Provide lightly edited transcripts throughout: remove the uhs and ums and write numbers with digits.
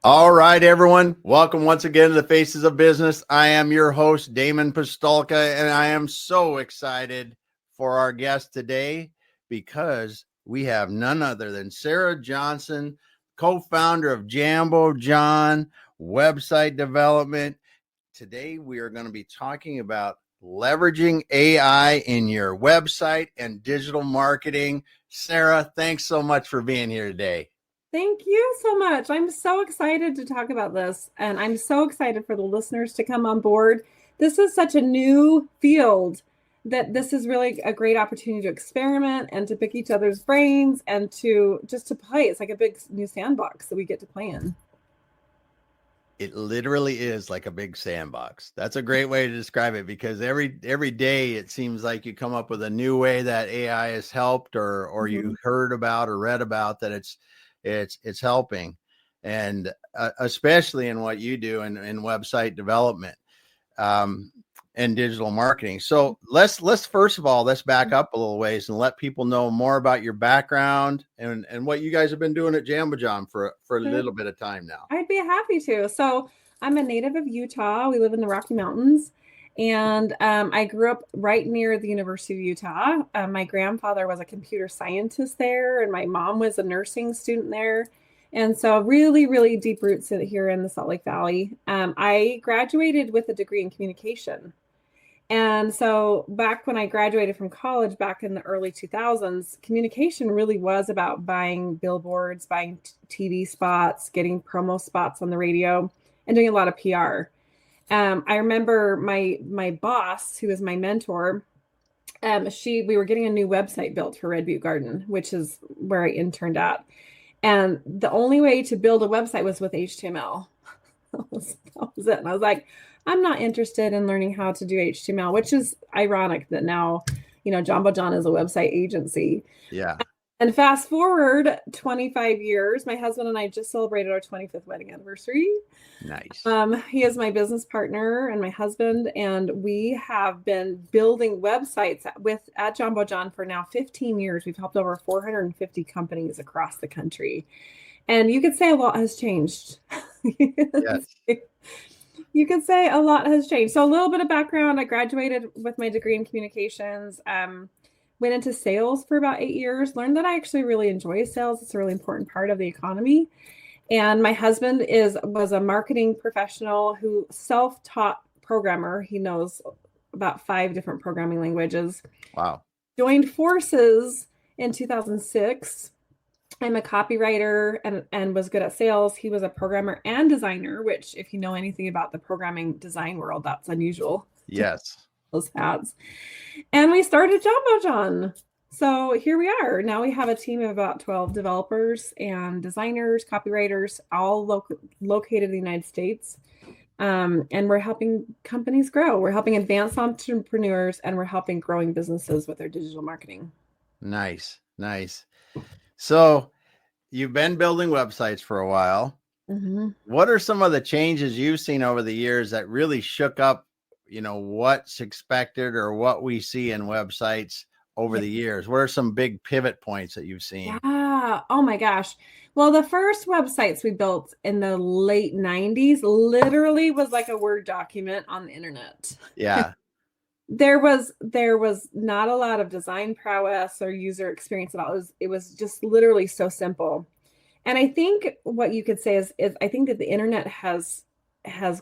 All right, everyone. Welcome once again to the Faces of Business. I am your host, Damon Pistolka, and I am so excited for our guest today because we have none other than Sarah Johnson, co-founder of Jambo John Website Development. Today, we are going to be talking about leveraging AI in your website and digital marketing. Sarah, thanks so much for being here today. Thank you so much. I'm so excited to talk about this, and I'm so excited for the listeners to come on board. This is such a new field that this is really a great opportunity to experiment and to pick each other's brains and to just to play. It's like a big new sandbox that we get to play in. It literally is like a big sandbox. That's a great way to describe it because every day it seems like you come up with a new way that AI has helped or you heard about or read about that it's helping, and especially in what you do in website development and digital marketing. So let's first of all let's back up a little ways and let people know more about your background and what you guys have been doing at Jambo John for a little bit of time now. I'd be happy to. So I'm a native of Utah. We live in the Rocky Mountains. And I grew up right near the University of Utah. My grandfather was a computer scientist there, and my mom was a nursing student there. And so really, really deep roots here in the Salt Lake Valley. I graduated with a degree in communication. And so back when I graduated from college back in the early 2000s, communication really was about buying billboards, buying TV spots, getting promo spots on the radio, and doing a lot of PR. I remember my boss, who was my mentor, we were getting a new website built for Red Butte Garden, which is where I interned at. And the only way to build a website was with HTML. That was it. And I was like, I'm not interested in learning how to do HTML, which is ironic that now, Jambo John is a website agency. Yeah. And fast forward 25 years, my husband and I just celebrated our 25th wedding anniversary. Nice. He is my business partner and my husband, and we have been building websites at Jambo John for now 15 years. We've helped over 450 companies across the country. And you could say a lot has changed. Yes. You could say a lot has changed. So a little bit of background, I graduated with my degree in communications, went into sales for about 8 years, learned that I actually really enjoy sales. It's a really important part of the economy. And my husband was a marketing professional who self-taught programmer. He knows about 5 different programming languages. Wow. Joined forces in 2006. I'm a copywriter and was good at sales. He was a programmer and designer, which if you know anything about the programming design world, that's unusual. Yes. Those hats. And we started Jambo John. So here we are. Now we have a team of about 12 developers and designers, copywriters, all located in the United States. And we're helping companies grow. We're helping advanced entrepreneurs, and we're helping growing businesses with their digital marketing. Nice. So you've been building websites for a while. Mm-hmm. What are some of the changes you've seen over the years that really shook up, what's expected or what we see in websites over the years? What are some big pivot points that you've seen? Yeah. Oh my gosh. Well, the first websites we built in the late 90s literally was like a Word document on the internet. Yeah. There was not a lot of design prowess or user experience at all. It was just literally so simple. And I think what you could say is I think that the internet has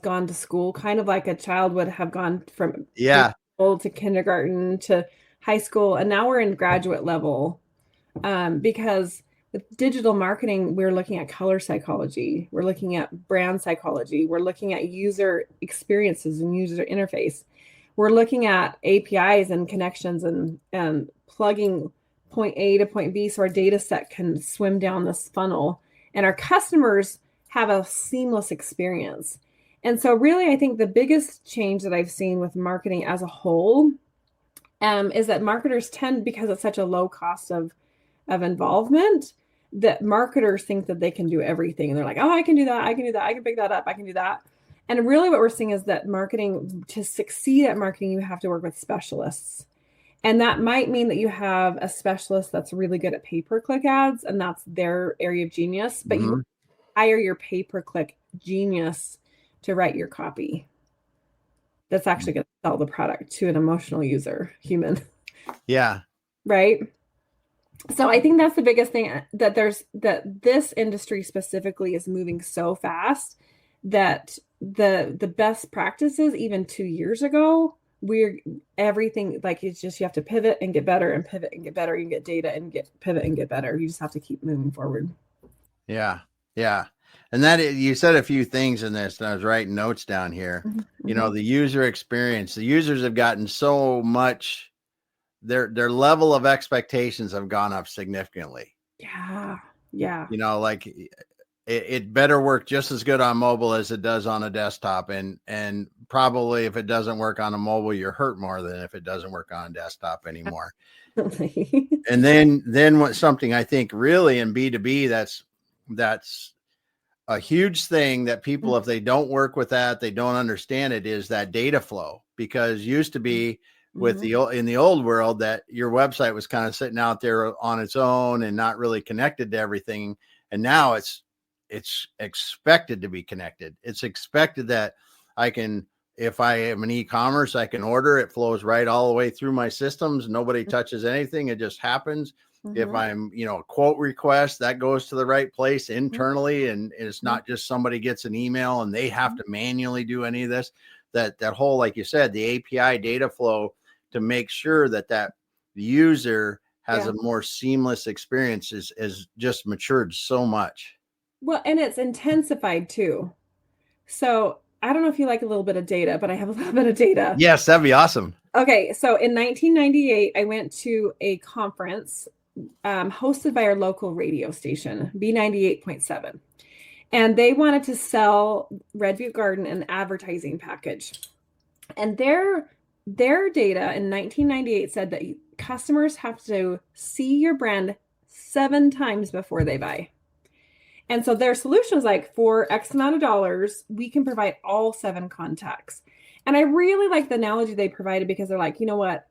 gone to school, kind of like a child would have gone from preschool to kindergarten to high school, and now we're in graduate level. Because with digital marketing, we're looking at color psychology, we're looking at brand psychology, we're looking at user experiences and user interface. We're looking at APIs and connections and plugging point A to point B so our data set can swim down this funnel and our customers have a seamless experience. And so really, I think the biggest change that I've seen with marketing as a whole is that marketers tend, because it's such a low cost of involvement, that marketers think that they can do everything. And they're like, oh, I can do that. I can do that. I can pick that up. I can do that. And really what we're seeing is that to succeed at marketing, you have to work with specialists. And that might mean that you have a specialist that's really good at pay-per-click ads, and that's their area of genius. But you hire your pay-per-click genius to write your copy. That's actually going to sell the product to an emotional user, human. Yeah. Right. So I think that's the biggest thing, that this industry specifically is moving so fast that the best practices even 2 years ago, everything, like, it's just, you have to pivot and get better and pivot and get better. You can get data and pivot and get better. You just have to keep moving forward. Yeah. Yeah. And that, you said a few things in this, and I was writing notes down here. Mm-hmm. You know, the user experience, the users have gotten so much, their level of expectations have gone up significantly. Yeah. Yeah. You know, like it better work just as good on mobile as it does on a desktop. And probably if it doesn't work on a mobile, you're hurt more than if it doesn't work on a desktop anymore. And then what, something I think really in B2B, that's a huge thing that people, if they don't work with that, they don't understand it, is that data flow. Because used to be with in the old world that your website was kind of sitting out there on its own and not really connected to everything. And now it's expected to be connected. It's expected that I can, if I am an e-commerce, I can order, it flows right all the way through my systems. Nobody touches anything. It just happens. If I'm, a quote request, that goes to the right place internally. And it's not just somebody gets an email and they have to manually do any of this. That whole, like you said, the API data flow to make sure that the user has a more seamless experience is just matured so much. Well, and it's intensified too. So I don't know if you like a little bit of data, but I have a little bit of data. Yes, that'd be awesome. Okay. So in 1998, I went to a conference hosted by our local radio station, B98.7. And they wanted to sell Redview Garden an advertising package. And their data in 1998 said that customers have to see your brand 7 times before they buy. And so their solution is like, for X amount of dollars, we can provide all 7 contacts. And I really like the analogy they provided, because they're like, you know what,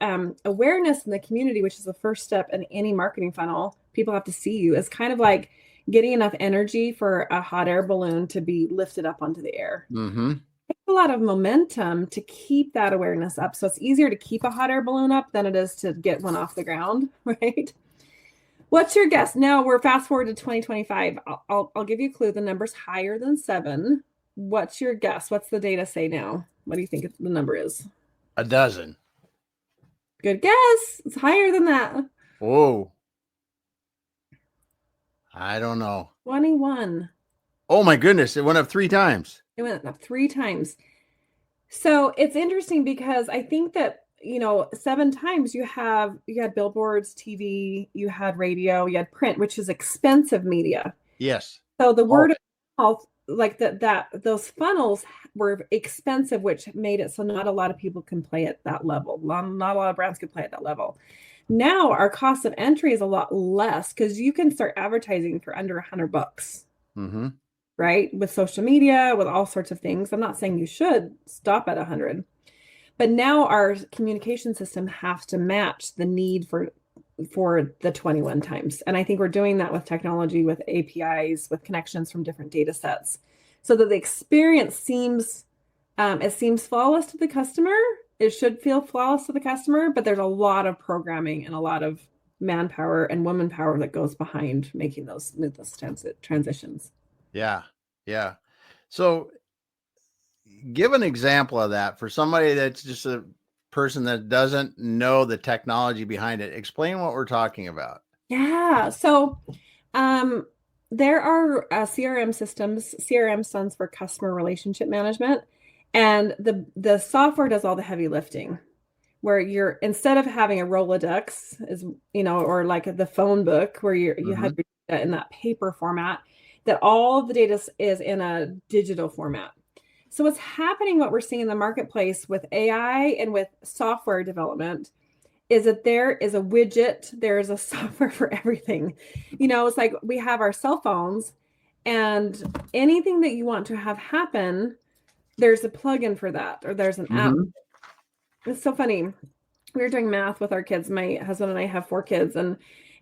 awareness in the community, which is the first step in any marketing funnel, people have to see you, is kind of like getting enough energy for a hot air balloon to be lifted up onto the air. It takes a lot of momentum to keep that awareness up. So it's easier to keep a hot air balloon up than it is to get one off the ground, right? What's your guess? Now we're fast forward to 2025. I'll give you a clue. The number's higher than 7. What's your guess? What's the data say now? What do you think the number is? 12. Good guess. It's higher than that. Whoa. I don't know. 21. Oh my goodness. It went up 3 times. It went up 3 times. So it's interesting because I think that, 7 times you had billboards, TV, you had radio, you had print, which is expensive media. Yes. So the word of mouth, like those funnels were expensive, which made it so not a lot of people can play at that level. Not a lot of brands could play at that level. Now our cost of entry is a lot less, because you can start advertising for under $100, right? With social media, with all sorts of things. I'm not saying you should stop at 100, but now our communication system has to match the need for the 21 times. And I think we're doing that with technology, with APIs, with connections from different data sets, so that the experience seems flawless to the customer. It should feel flawless to the customer, but there's a lot of programming and a lot of manpower and woman power that goes behind making those smoothest transitions. Yeah. Yeah. So give an example of that for somebody that's just a person that doesn't know the technology behind it. Explain what we're talking about. Yeah. So there are CRM systems. CRM stands for customer relationship management. And the software does all the heavy lifting, where instead of having a Rolodex, or like the phone book where you have your data in that paper format, that all of the data is in a digital format. So what's happening, what we're seeing in the marketplace with AI and with software development, is that there is a widget, there is a software for everything. It's like we have our cell phones, and anything that you want to have happen, there's a plugin for that, or there's an app. It's so funny. We were doing math with our kids. My husband and I have 4 kids, and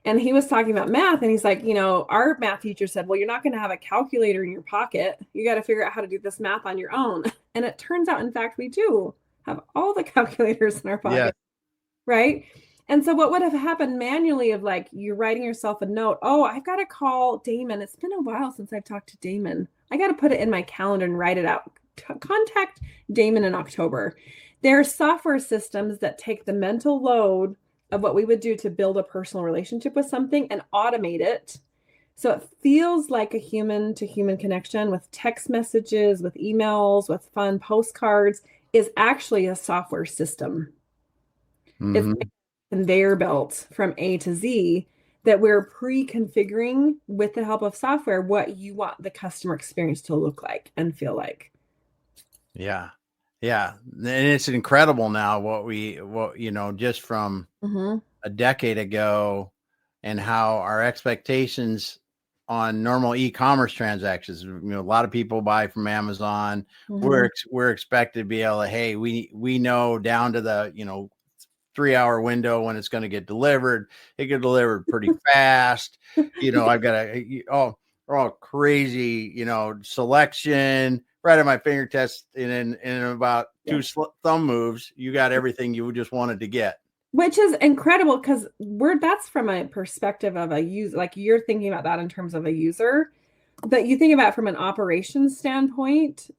And he was talking about math, and he's like, our math teacher said, well, you're not going to have a calculator in your pocket. You got to figure out how to do this math on your own. And it turns out, in fact, we do have all the calculators in our pocket. Yeah. Right. And so what would have happened manually of like, you're writing yourself a note. Oh, I've got to call Damon. It's been a while since I've talked to Damon. I got to put it in my calendar and write it out. Contact Damon in October. There are software systems that take the mental load of what we would do to build a personal relationship with something and automate it. So it feels like a human to human connection with text messages, with emails, with fun postcards is actually a software system. It's like a conveyor belt from A to Z that we're pre-configuring with the help of software what you want the customer experience to look like and feel like. Yeah. Yeah. And it's incredible now what just from a decade ago and how our expectations on normal e-commerce transactions, a lot of people buy from Amazon. We're expected to be able to, hey, we know down to the, 3-hour window when it's going to get delivered. It get delivered pretty fast. I've got all crazy, selection right at my fingertips. In about two thumb moves, you got everything you just wanted to get. Which is incredible because that's from a perspective of a user. Like you're thinking about that in terms of a user, but you think about it from an operations standpoint.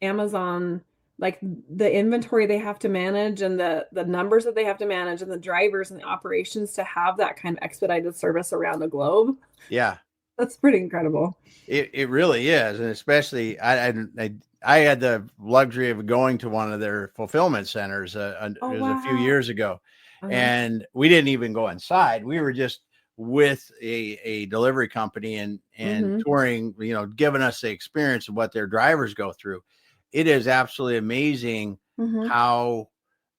Amazon, like the inventory they have to manage and the numbers that they have to manage and the drivers and the operations to have that kind of expedited service around the globe. Yeah. That's pretty incredible. It really is. And especially I had the luxury of going to one of their fulfillment centers it was a few years ago. And we didn't even go inside. We were just with a delivery company and touring, giving us the experience of what their drivers go through. It is absolutely amazing how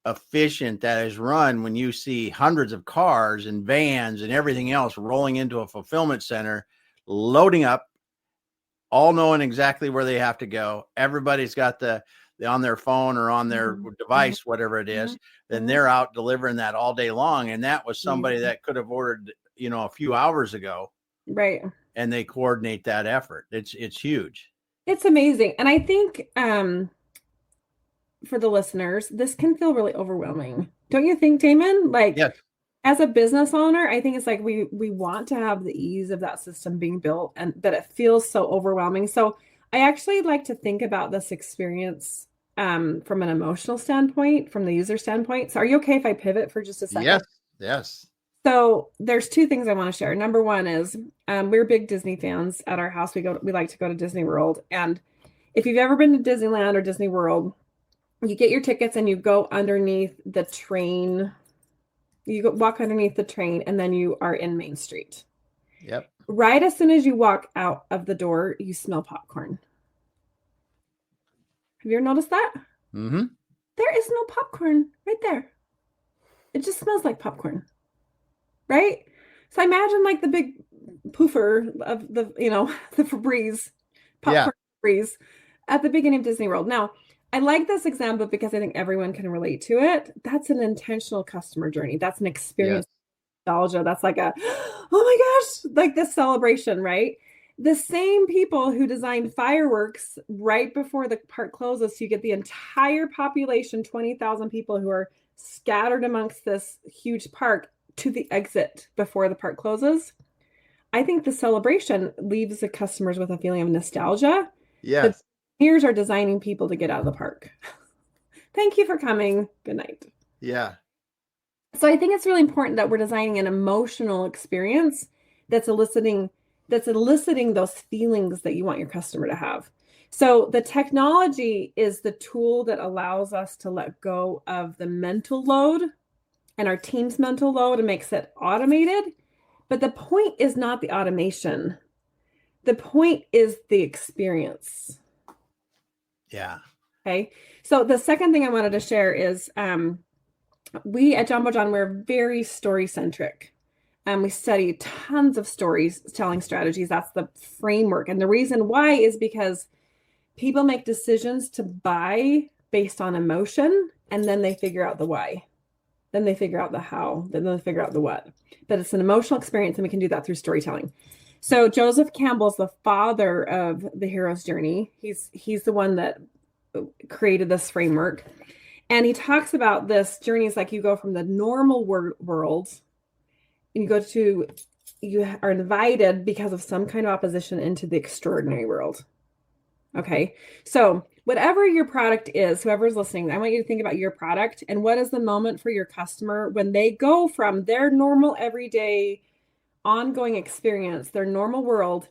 efficient that is run when you see hundreds of cars and vans and everything else rolling into a fulfillment center, loading up, all knowing exactly where they have to go. Everybody's got the on their phone or on their device, whatever it is. Then they're out delivering that all day long. And that was somebody that could have ordered, a few hours ago. Right. And they coordinate that effort. It's huge. It's amazing. And I think for the listeners, this can feel really overwhelming. Don't you think, Damon? Like, yes. As a business owner, I think it's like we want to have the ease of that system being built, and but it feels so overwhelming. So I actually like to think about this experience from an emotional standpoint, from the user standpoint. So are you okay if I pivot for just a second? Yes. So there's two things I want to share. Number one is we're big Disney fans at our house. We like to go to Disney World. And if you've ever been to Disneyland or Disney World, you get your tickets and you go underneath the train. You walk underneath the train and then you are in Main Street. Yep. Right as soon as you walk out of the door, you smell popcorn. Have you ever noticed that? Mm-hmm. There is no popcorn right there. It just smells like popcorn. Right? So imagine like the big poofer of the Febreze, popcorn Febreze at the beginning of Disney World. Now, I like this example because I think everyone can relate to it. That's an intentional customer journey. That's an experience. Nostalgia. That's like oh my gosh, like this celebration, right? The same people who designed fireworks right before the park closes, so you get the entire population, 20,000 people who are scattered amongst this huge park to the exit before the park closes. I think the celebration leaves the customers with a feeling of nostalgia. Yes. The engineers are designing people to get out of the park. Thank you for coming. Good night. Yeah. So I think it's really important that we're designing an emotional experience that's eliciting those feelings that you want your customer to have. So the technology is the tool that allows us to let go of the mental load and our team's mental load and makes it automated. But the point is not the automation. The point is the experience. Yeah. Okay. So the second thing I wanted to share is we at Jumbo John, we're very story centric. We study tons of storytelling strategies. That's the framework. And the reason why is because people make decisions to buy based on emotion, and then they figure out the why. then they figure out the how, then they figure out the what. But it's an emotional experience, and we can do that through storytelling. So Joseph Campbell's the father of the hero's journey. He's the one that created this framework. And he talks about this journey is like you go from the normal world and you are invited because of some kind of opposition into the extraordinary world. Okay. So whatever your product is, whoever's listening, I want you to think about your product and what is the moment for your customer when they go from their normal, everyday, ongoing experience, their normal world,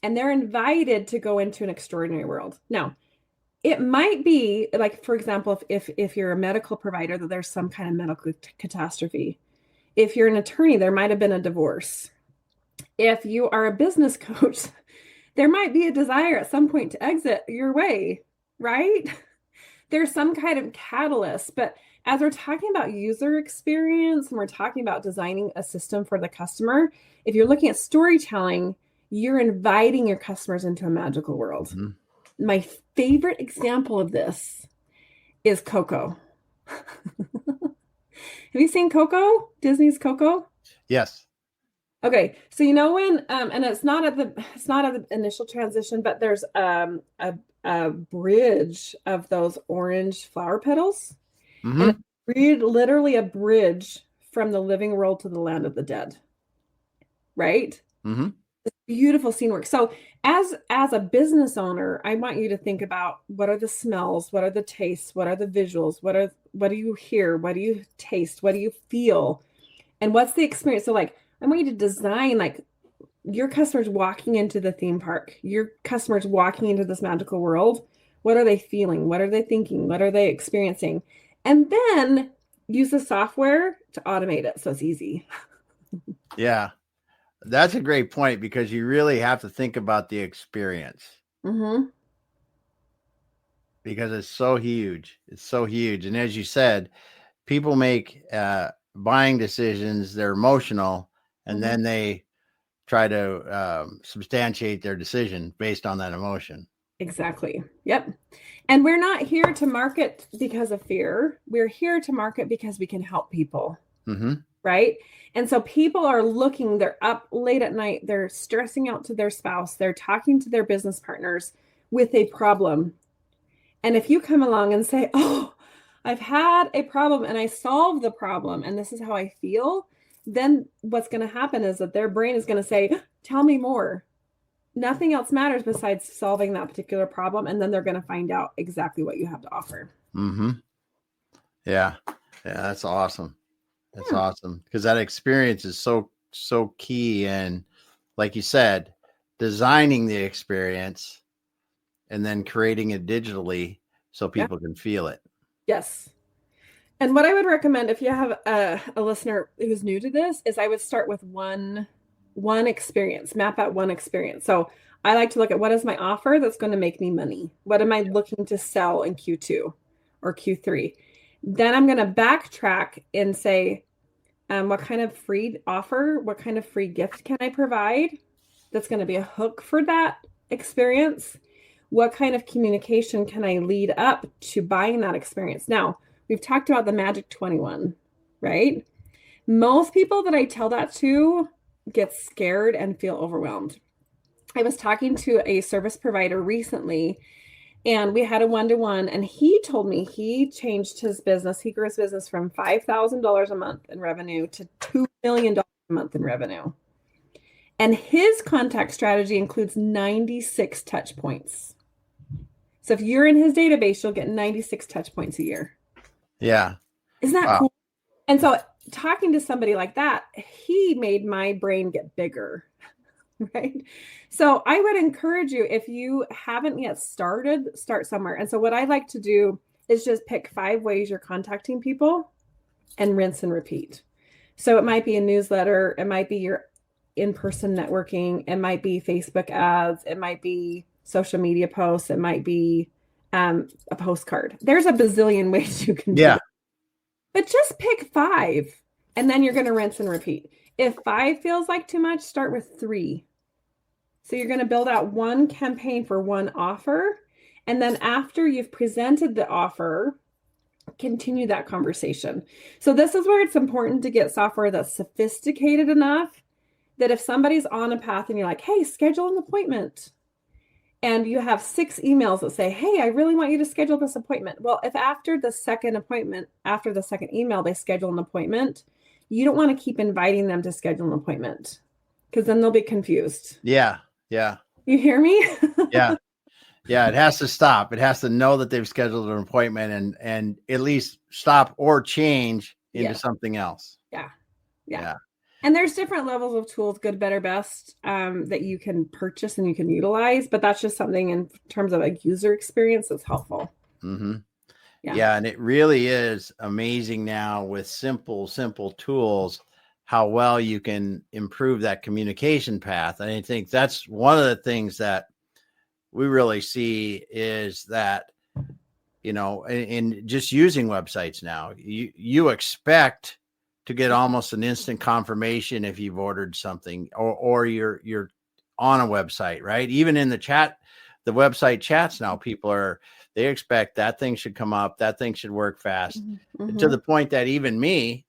and they're invited to go into an extraordinary world. Now, it might be like, for example, if you're a medical provider, that there's some kind of medical catastrophe. If you're an attorney, there might have been a divorce. If you are a business coach, there might be a desire at some point to exit your way, right? There's some kind of catalyst. But as we're talking about user experience and we're talking about designing a system for the customer, if you're looking at storytelling, you're inviting your customers into a magical world. Mm-hmm. My favorite example of this is Coco. Have you seen Coco? Disney's Coco? Yes. Okay, so you know when, and it's not at the initial transition, but there's a bridge of those orange flower petals, mm-hmm. and it's literally a bridge from the living world to the land of the dead, right? Mm-hmm. It's beautiful scene work. So as a business owner, I want you to think about what are the smells, what are the tastes, what are the visuals, what do you hear, what do you taste, what do you feel, and what's the experience? So like, I want you to design like your customers walking into the theme park, your customers walking into this magical world. What are they feeling? What are they thinking? What are they experiencing? And then use the software to automate it so it's easy. Yeah, that's a great point because you really have to think about the experience. Mm-hmm. Because it's so huge. It's so huge. And as you said, people make buying decisions, they're emotional, and then they try to substantiate their decision based on that emotion. Exactly. Yep. And we're not here to market because of fear. We're here to market because we can help people. Mm-hmm. Right. And so people are looking, they're up late at night, they're stressing out to their spouse, they're talking to their business partners with a problem. And if you come along and say, oh, I've had a problem and I solved the problem and this is how I feel, then what's going to happen is that their brain is going to say, tell me more. Nothing else matters besides solving that particular problem. And then they're going to find out exactly what you have to offer. Mm-hmm. Yeah. Yeah. That's awesome. That's awesome. Because that experience is so key. And like you said, designing the experience and then creating it digitally so people can feel it. Yes. And what I would recommend if you have a listener who's new to this is I would start with one experience, map out one experience. So I like to look at what is my offer that's going to make me money? What am I looking to sell in Q2 or Q3? Then I'm going to backtrack and say, what kind of free offer, what kind of free gift can I provide that's going to be a hook for that experience? What kind of communication can I lead up to buying that experience? Now, we've talked about the Magic 21, right? Most people that I tell that to get scared and feel overwhelmed. I was talking to a service provider recently, and we had a one-to-one, and he told me he changed his business. He grew his business from $5,000 a month in revenue to $2 million a month in revenue. And his contact strategy includes 96 touch points. So if you're in his database, you'll get 96 touch points a year. Yeah. Isn't that cool? And so talking to somebody like that, he made my brain get bigger, right? So I would encourage you, if you haven't yet started, start somewhere. And so what I like to do is just pick 5 ways you're contacting people and rinse and repeat. So it might be a newsletter. It might be your in-person networking. It might be Facebook ads. It might be social media posts. It might be a postcard. There's a bazillion ways you can do it. But just pick 5 and then you're going to rinse and repeat. If 5 feels like too much, start with 3. So you're going to build out one campaign for one offer. And then after you've presented the offer, continue that conversation. So this is where it's important to get software that's sophisticated enough that if somebody's on a path and you're like, hey, schedule an appointment, and you have 6 emails that say, hey, I really want you to schedule this appointment. Well, if after the second appointment, after the second email, they schedule an appointment, you don't want to keep inviting them to schedule an appointment because then they'll be confused. Yeah. Yeah. You hear me? Yeah. Yeah. It has to stop. It has to know that they've scheduled an appointment and at least stop or change into something else. Yeah. And there's different levels of tools, good, better, best, that you can purchase and you can utilize, but that's just something in terms of a user experience that's helpful. Mm-hmm. Yeah. And it really is amazing now with simple tools, how well you can improve that communication path. And I think that's one of the things that we really see is that, you know, in just using websites now, you expect to get almost an instant confirmation if you've ordered something or you're on a website, right? Even in the chat, the website chats now, they expect that thing should come up, that thing should work fast, to the point that even me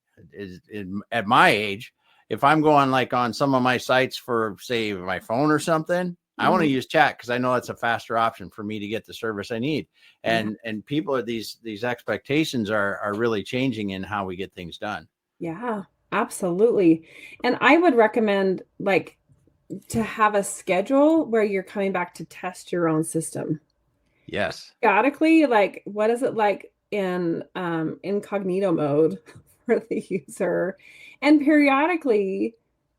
at my age, if I'm going like on some of my sites for say my phone or something, I want to use chat because I know that's a faster option for me to get the service I need. And people are these expectations are really changing in how we get things done. Yeah, absolutely. And I would recommend like to have a schedule where you're coming back to test your own system. Yes. Periodically, like what is it like in incognito mode for the user? And periodically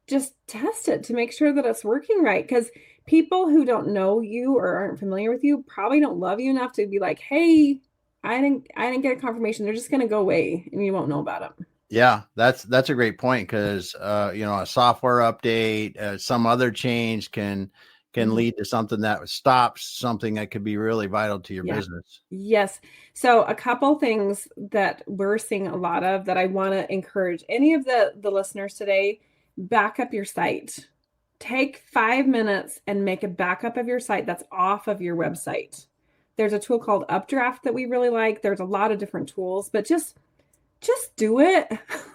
just test it to make sure that it's working right. Because people who don't know you or aren't familiar with you probably don't love you enough to be like, hey, I didn't get a confirmation. They're just gonna go away and you won't know about it. Yeah, that's a great point because you know, a software update, some other change can lead to something that stops something that could be really vital to your business. Yes. So a couple things that we're seeing a lot of that I want to encourage any of the listeners today, back up your site. Take 5 minutes and make a backup of your site that's off of your website. There's a tool called Updraft that we really like. There's a lot of different tools, but just do it.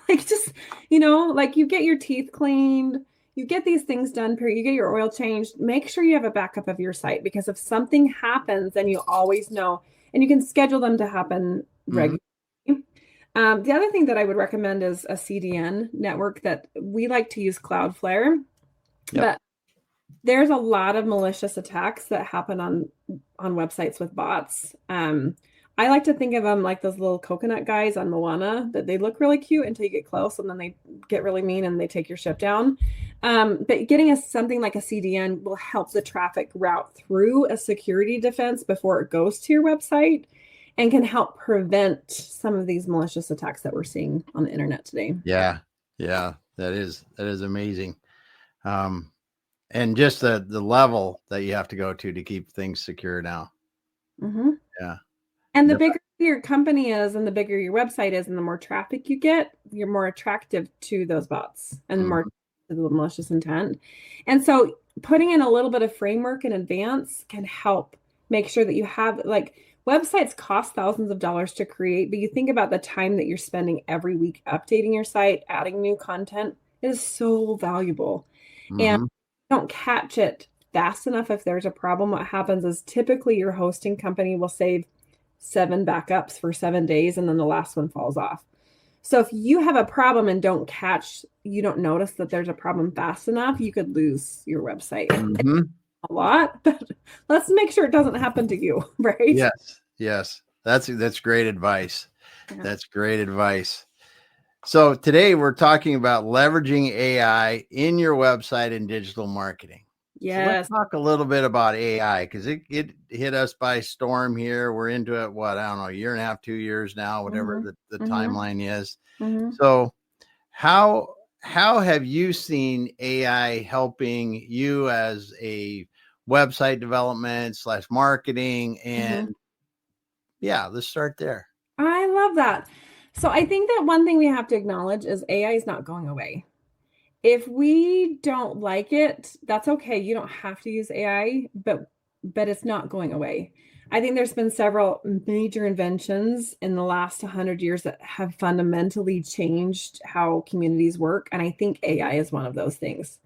Like just, you know, like you get your teeth cleaned, you get these things done, you get your oil changed, make sure you have a backup of your site because if something happens, then you always know, and you can schedule them to happen regularly. The other thing that I would recommend is a CDN network that we like to use Cloudflare, but there's a lot of malicious attacks that happen on websites with bots. I like to think of them like those little coconut guys on Moana, that they look really cute until you get close and then they get really mean and they take your ship down. But getting something like a CDN will help the traffic route through a security defense before it goes to your website and can help prevent some of these malicious attacks that we're seeing on the internet today. Yeah. Yeah. That is amazing. And just the level that you have to go to keep things secure now. Yeah. And the bigger your company is and the bigger your website is and the more traffic you get, you're more attractive to those bots and more to the malicious intent. And so putting in a little bit of framework in advance can help make sure that you have, like, websites cost thousands of dollars to create, but you think about the time that you're spending every week updating your site, adding new content. It is so valuable. And you don't catch it fast enough. If there's a problem, what happens is typically your hosting company will save 7 backups for 7 days and then the last one falls off. So if you have a problem and you don't notice that there's a problem fast enough, you could lose your website a lot, but let's make sure it doesn't happen to you, right? Yes. That's great advice. That's great advice. So today we're talking about leveraging AI in your website and digital marketing. Yes. So let's talk a little bit about AI because it hit us by storm here. We're into it, I don't know, a year and a half, 2 years now, whatever the timeline is. So how have you seen AI helping you as a website development / marketing? And let's start there. I love that. So I think that one thing we have to acknowledge is AI is not going away. If we don't like it, that's okay. You don't have to use AI, but it's not going away. I think there's been several major inventions in the last 100 years that have fundamentally changed how communities work. And I think AI is one of those things.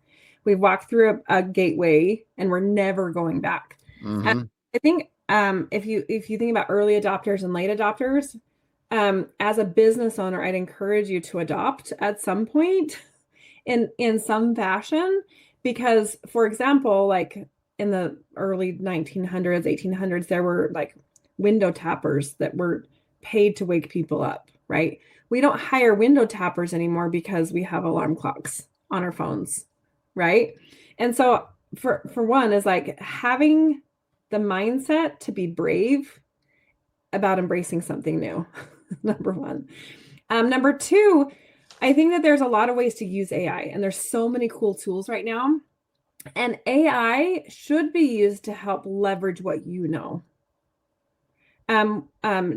We've walked through a gateway and we're never going back. Mm-hmm. I think if you think about early adopters and late adopters, as a business owner, I'd encourage you to adopt at some point in some fashion, because, for example, like in the early 1900s, 1800s, there were like window tappers that were paid to wake people up, right? We don't hire window tappers anymore because we have alarm clocks on our phones, right? And so for one is like having the mindset to be brave about embracing something new. Number one. Number two, I think that there's a lot of ways to use AI, and there's so many cool tools right now. And AI should be used to help leverage what you know. Damon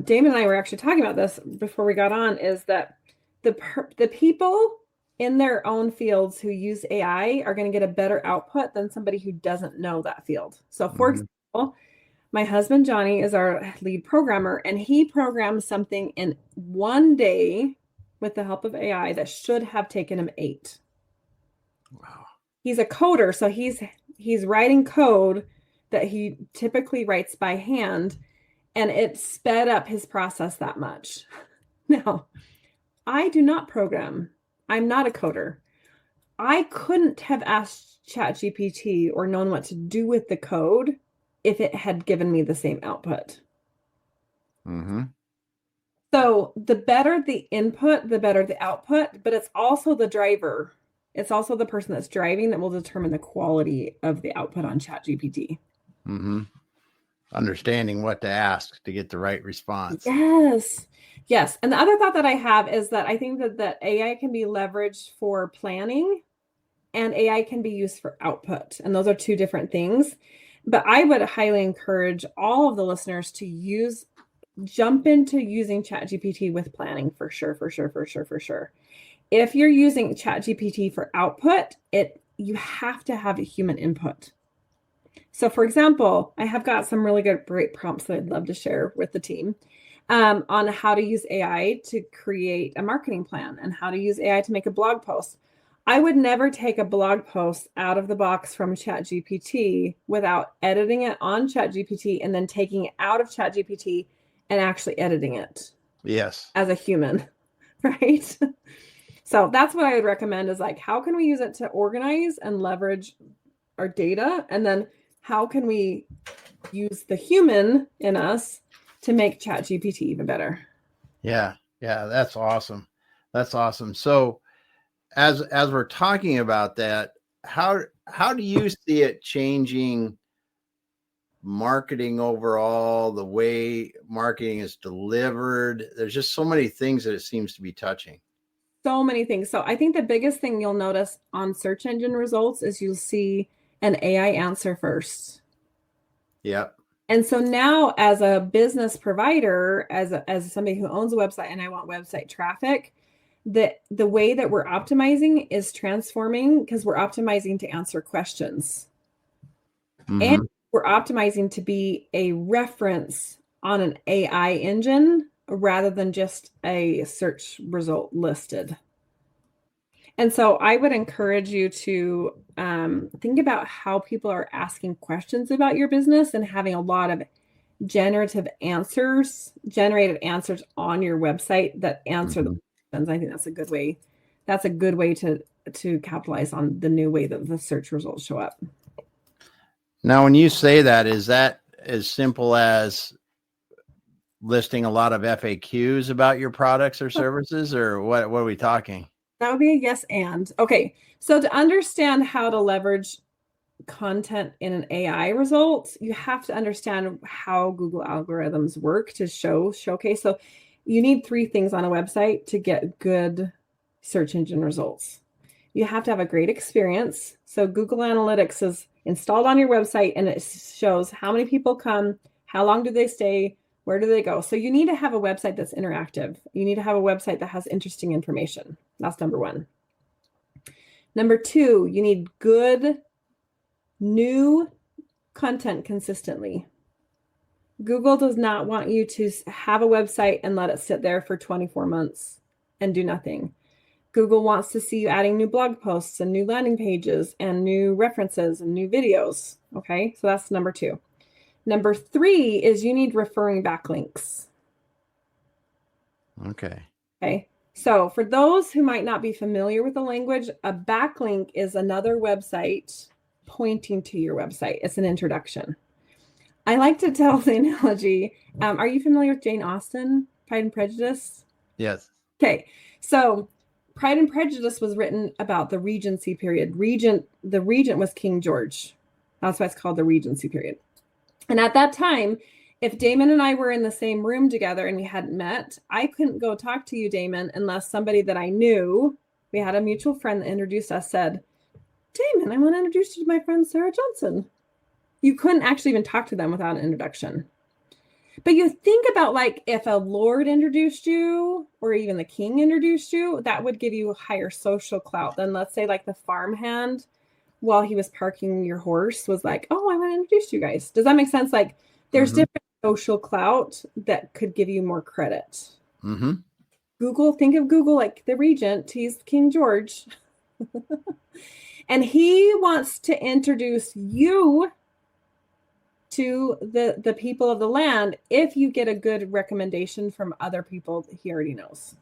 and I were actually talking about this before we got on, is that the people in their own fields who use AI are going to get a better output than somebody who doesn't know that field. So for example, my husband, Johnny, is our lead programmer, and he programs something in one day with the help of AI that should have taken him 8. Wow. He's a coder, so he's writing code that he typically writes by hand, and it sped up his process that much. Now, I do not program. I'm not a coder. I couldn't have asked ChatGPT or known what to do with the code if it had given me the same output. Mm-hmm. So the better the input, the better the output, but it's also the driver. It's also the person that's driving that will determine the quality of the output on ChatGPT. Mm-hmm. Understanding what to ask to get the right response. Yes. And the other thought that I have is that I think that AI can be leveraged for planning and AI can be used for output. And those are two different things. But I would highly encourage all of the listeners to jump into using ChatGPT with planning for sure. If you're using ChatGPT for output, you have to have a human input. So for example, I have got some really great prompts that I'd love to share with the team on how to use AI to create a marketing plan and how to use AI to make a blog post. I would never take a blog post out of the box from ChatGPT without editing it on ChatGPT and then taking it out of ChatGPT and actually editing it. Yes. As a human, right? So that's what I would recommend, is like, how can we use it to organize and leverage our data? And then how can we use the human in us to make ChatGPT even better? Yeah. That's awesome. So as we're talking about that, how do you see it changing marketing overall, the way marketing is delivered? There's just so many things that it seems to be touching. So many things. So I think the biggest thing you'll notice on search engine results is you'll see an AI answer first. Yep. And so now, as a business provider, as somebody who owns a website and I want website traffic, the way that we're optimizing is transforming, because we're optimizing to answer questions. Mm-hmm. And we're optimizing to be a reference on an AI engine rather than just a search result listed. And so I would encourage you to think about how people are asking questions about your business and having a lot of generated answers on your website that answer the questions. I think that's a good way. That's a good way to capitalize on the new way that the search results show up. Now, when you say that, is that as simple as listing a lot of FAQs about your products or services, or what are we talking? That would be a yes and. Okay, so to understand how to leverage content in an AI result, you have to understand how Google algorithms work to showcase. So you need 3 things on a website to get good search engine results. You have to have a great experience. So Google Analytics is installed on your website and it shows how many people come, how long do they stay, where do they go. So you need to have a website that's interactive. You need to have a website that has interesting information. That's number 1. Number 2, you need good new content consistently. Google does not want you to have a website and let it sit there for 24 months and do nothing. Google wants to see you adding new blog posts and new landing pages and new references and new videos. Okay, so that's number 2. Number 3 is you need referring backlinks. Okay. Okay, so for those who might not be familiar with the language, a backlink is another website pointing to your website. It's an introduction. I like to tell the analogy. Are you familiar with Jane Austen, Pride and Prejudice? Yes. Okay, so Pride and Prejudice was written about the Regency period. The regent was King George. That's why it's called the Regency period. And at that time, if Damon and I were in the same room together and we hadn't met, I couldn't go talk to you, Damon, unless somebody that I knew, we had a mutual friend that introduced us, said, Damon, I want to introduce you to my friend Sarah Johnson. You couldn't actually even talk to them without an introduction. But you think about, like, if a lord introduced you or even the king introduced you, that would give you higher social clout than, let's say, like the farmhand while he was parking your horse was like, oh, I want to introduce you guys. Does that make sense? Like, there's different social clout that could give you more credit. Google, think of Google like the regent. He's King George. And he wants to introduce you to the people of the land if you get a good recommendation from other people that he already knows.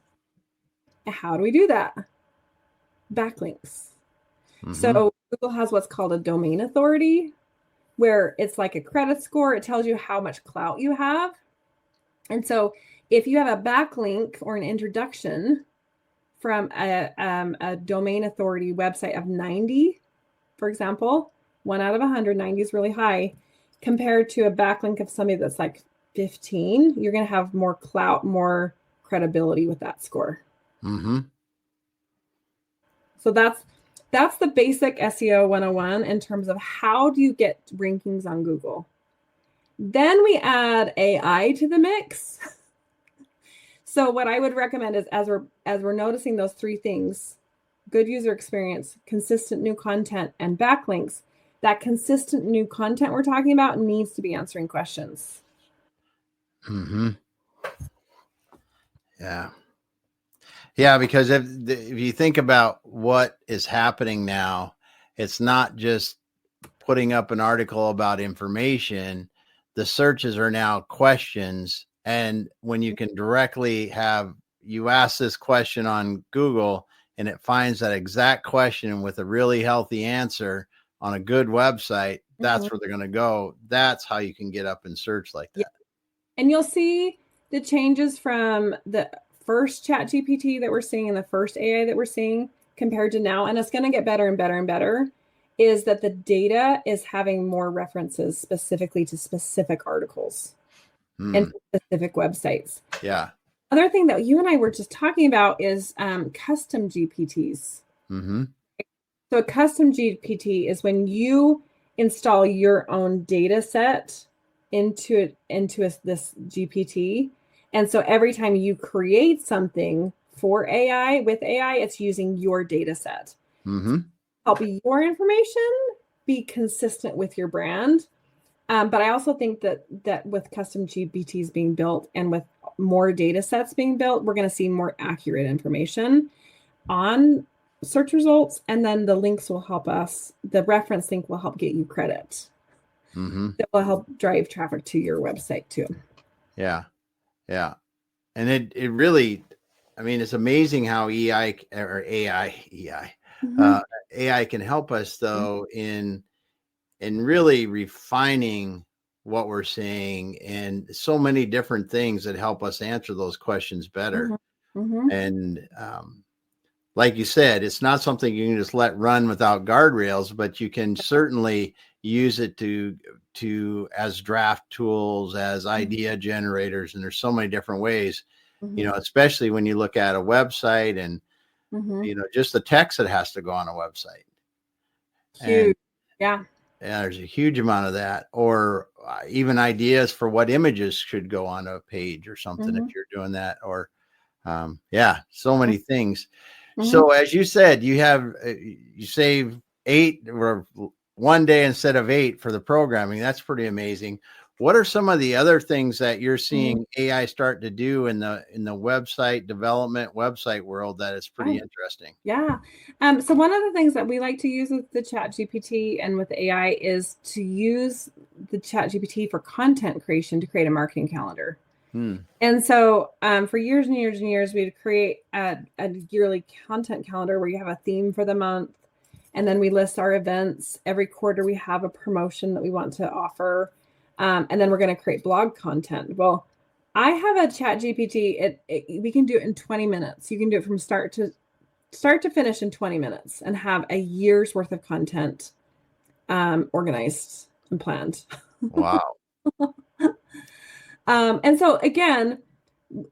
How do we do that? Backlinks. So Google has what's called a domain authority, where it's like a credit score. It tells you how much clout you have. And so if you have a backlink or an introduction from a domain authority website of 90, for example, 1 out of 100, 90 is really high, compared to a backlink of somebody that's like 15, you're going to have more clout, more credibility with that score. So that's the basic SEO 101 in terms of how do you get rankings on Google. Then we add AI to the mix. So what I would recommend is as we're noticing those 3 things, good user experience, consistent new content, and backlinks, that consistent new content we're talking about needs to be answering questions. Yeah, because if you think about what is happening now, it's not just putting up an article about information. The searches are now questions. And when you can directly you ask this question on Google and it finds that exact question with a really healthy answer on a good website, that's where they're going to go. That's how you can get up in search like that. And you'll see the changes from the first ChatGPT that we're seeing and the first AI that we're seeing compared to now. And it's going to get better and better and better, is that the data is having more references specifically to specific articles and specific websites. Yeah. Other thing that you and I were just talking about is custom GPTs. So a custom GPT is when you install your own data set into this GPT. And so every time you create something for AI, with AI, it's using your data set. Help your information be consistent with your brand. But I also think that with custom GPTs being built and with more data sets being built, we're going to see more accurate information on search results. And then the links will help us. The reference link will help get you credit. That will help drive traffic to your website too. Yeah. And it really, I mean, it's amazing how AI can help us though in really refining what we're seeing and so many different things that help us answer those questions better. And like you said, it's not something you can just let run without guardrails, but you can certainly use it to as draft tools, as idea generators, and there's so many different ways, especially when you look at a website and just the text that has to go on a website. Huge. Yeah, there's a huge amount of that, or even ideas for what images should go on a page or something if you're doing that, or so many things. So as you said, you save 8 or 1 day instead of 8 for the programming. That's pretty amazing. What are some of the other things that you're seeing AI start to do in the website development, website world that is pretty interesting? Yeah. So one of the things that we like to use with the Chat GPT and with AI is to use the Chat GPT for content creation to create a marketing calendar. And so for years and years and years, we'd create a yearly content calendar where you have a theme for the month. And then we list our events. Every quarter, we have a promotion that we want to offer. And then we're going to create blog content. Well, I have a Chat GPT. We can do it in 20 minutes. You can do it from start to finish in 20 minutes and have a year's worth of content organized and planned. Wow. And so again,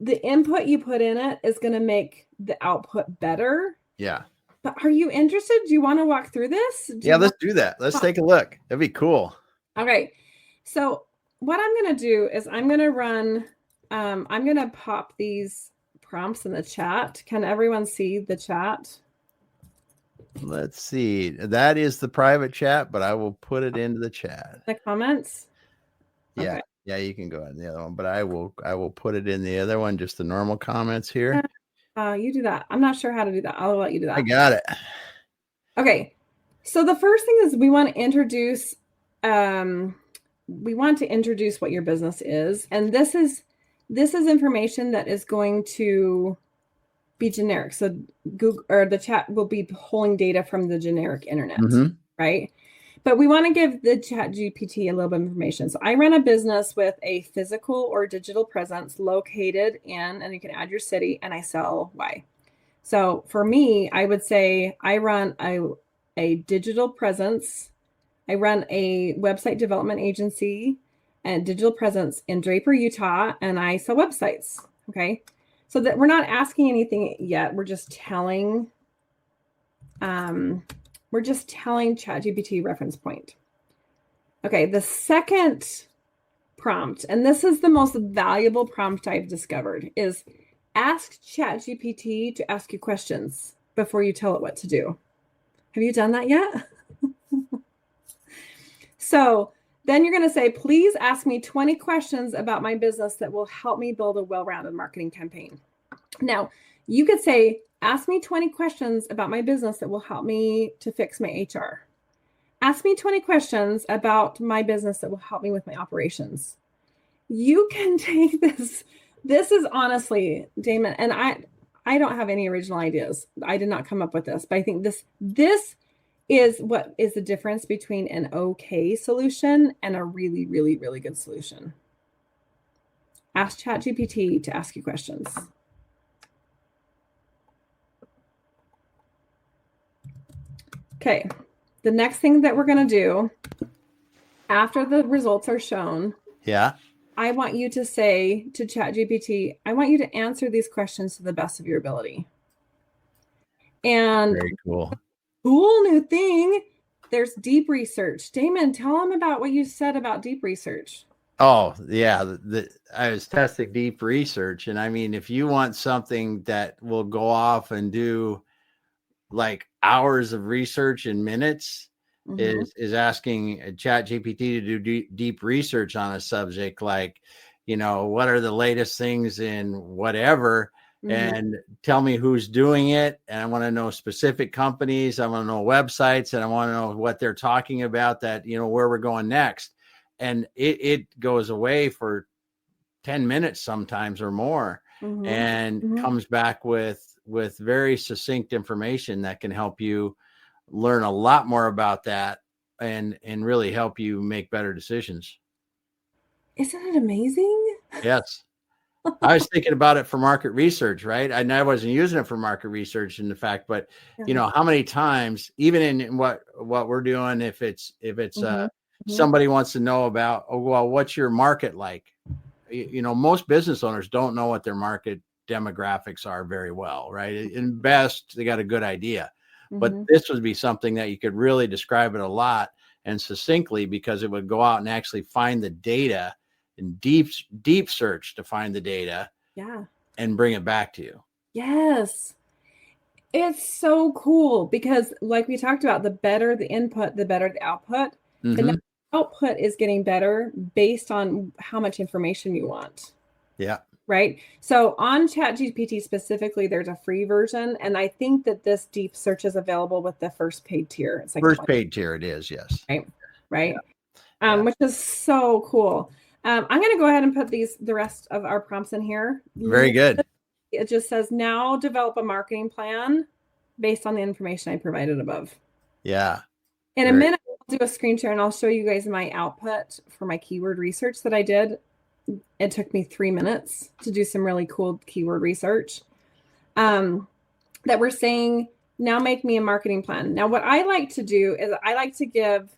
the input you put in it is going to make the output better. Yeah. But are you interested? Do you want to walk through this? Let's do that. Let's take a look. That'd be cool. Okay. So what I'm going to do is I'm going to run, I'm going to pop these prompts in the chat. Can everyone see the chat? Let's see. That is the private chat, but I will put it into the chat. The comments? Yeah. Okay. Yeah, you can go in the other one, but I will put it in the other one, just the normal comments here. You do that. I'm not sure how to do that. I'll let you do that. I got it. Okay. So the first thing is we want to introduce what your business is. And this is information that is going to be generic. So Google or the chat will be pulling data from the generic internet, right? But we want to give the Chat GPT a little bit of information. So I run a business with a physical or digital presence located in, and you can add your city, and I sell Y. So for me, I would say I run a digital presence. I run a website development agency and digital presence in Draper, Utah, and I sell websites. Okay. So that we're not asking anything yet. We're just telling ChatGPT reference point. Okay, the second prompt, and this is the most valuable prompt I've discovered, is ask ChatGPT to ask you questions before you tell it what to do. Have you done that yet? So then you're going to say, please ask me 20 questions about my business that will help me build a well-rounded marketing campaign. Now, you could say, ask me 20 questions about my business that will help me to fix my HR. Ask me 20 questions about my business that will help me with my operations. You can take this. This is honestly, Damon, and I don't have any original ideas. I did not come up with this, but I think this is what is the difference between an okay solution and a really, really, really good solution. Ask ChatGPT to ask you questions. Okay, the next thing that we're going to do after the results are shown, I want you to say to ChatGPT, I want you to answer these questions to the best of your ability. And very cool new thing, there's deep research. Damon, tell them about what you said about deep research. Oh, yeah. I was testing deep research. And I mean, if you want something that will go off and do like hours of research in minutes, is asking ChatGPT to do deep research on a subject, like, what are the latest things in whatever, and tell me who's doing it. And I want to know specific companies. I want to know websites, and I want to know what they're talking about, that, where we're going next. And it goes away for 10 minutes sometimes or more, and comes back with very succinct information that can help you learn a lot more about that and really help you make better decisions. Isn't it amazing? Yes. I was thinking about it for market research, right? I wasn't using it for market research in the fact, but how many times, even in what we're doing, if it's somebody wants to know about, what's your market like? Most business owners don't know what their market demographics are very well, right? In best, they got a good idea, but this would be something that you could really describe it a lot and succinctly, because it would go out and actually find the data and deep search to find the data, and bring it back to you. Yes. It's so cool because, like we talked about, the better the input, the better the output. But output is getting better based on how much information you want. Yeah. Right. So on ChatGPT specifically, there's a free version. And I think that this deep search is available with the first paid tier. It's like First paid tier it is, yes. Right. Right. Yeah. Which is so cool. I'm going to go ahead and put the rest of our prompts in here. Very good. It just says, now develop a marketing plan based on the information I provided above. Yeah. In a minute, I'll do a screen share and I'll show you guys my output for my keyword research that I did. It took me 3 minutes to do some really cool keyword research that we're saying, now make me a marketing plan. Now, what I like to do is I like to give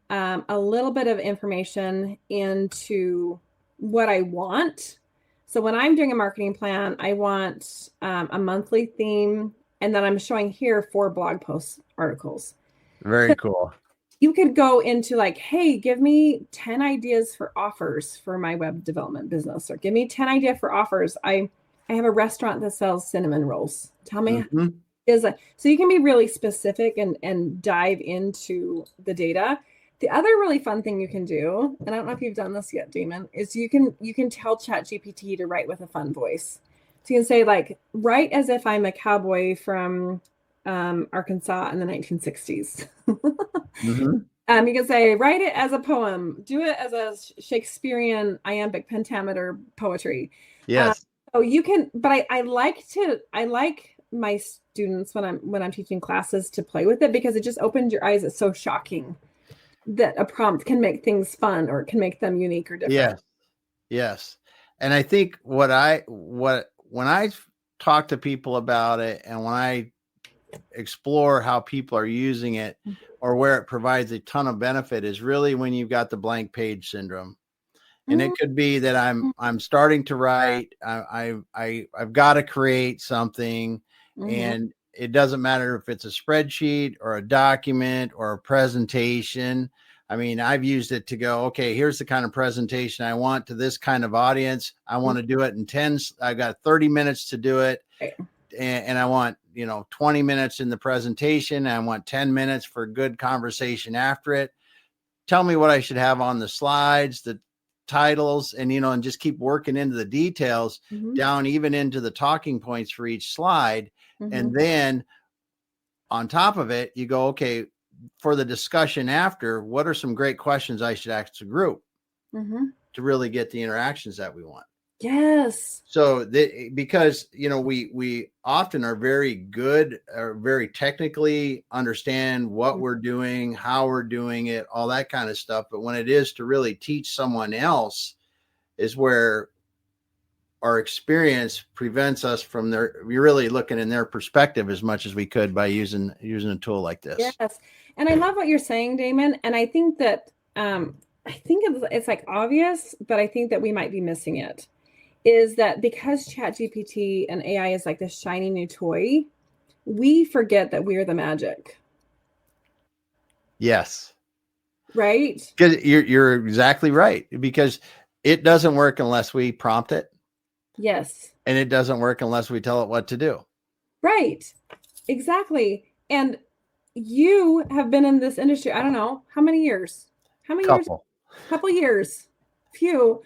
a little bit of information into what I want. So when I'm doing a marketing plan, I want a monthly theme, and then I'm showing here 4 blog post articles. Very cool. You could go into like, hey, give me 10 ideas for offers for my web development business, or give me 10 ideas for offers. I have a restaurant that sells cinnamon rolls. Tell me so you can be really specific and dive into the data. The other really fun thing you can do, and I don't know if you've done this yet, Damon, is you can tell ChatGPT to write with a fun voice. So you can say like, write as if I'm a cowboy from Arkansas in the 1960s. You can say, write it as a poem, do it as a Shakespearean iambic pentameter poetry. Yes. So you can, but I like my students when I'm teaching classes to play with it, because it just opens your eyes. It's so shocking that a prompt can make things fun, or it can make them unique or different. Yes. And I think when I talk to people about it, and when I explore how people are using it, or where it provides a ton of benefit, is really when you've got the blank page syndrome. And it could be that I'm starting to write, I've got to create something, and it doesn't matter if it's a spreadsheet or a document or a presentation. I mean, I've used it to go, okay, here's the kind of presentation I want to this kind of audience. I want to do it in I've got 30 minutes to do it. And I want, 20 minutes in the presentation. I want 10 minutes for good conversation after it. Tell me what I should have on the slides, the titles, and, and just keep working into the details down, even into the talking points for each slide. And then on top of it, you go, okay, for the discussion after, what are some great questions I should ask the group to really get the interactions that we want? Yes. So because, we often are very good, or very technically understand what we're doing, how we're doing it, all that kind of stuff. But when it is to really teach someone else, is where our experience prevents us from we're really looking in their perspective as much as we could by using a tool like this. Yes. And I love what you're saying, Damon. And I think that, it's like obvious, but I think that we might be missing it, is that because ChatGPT and AI is like this shiny new toy, we forget that we're the magic. Yes. Right? Because you're exactly right, because it doesn't work unless we prompt it. Yes. And it doesn't work unless we tell it what to do. Right. Exactly. And you have been in this industry, I don't know, how many years? Couple years. Few.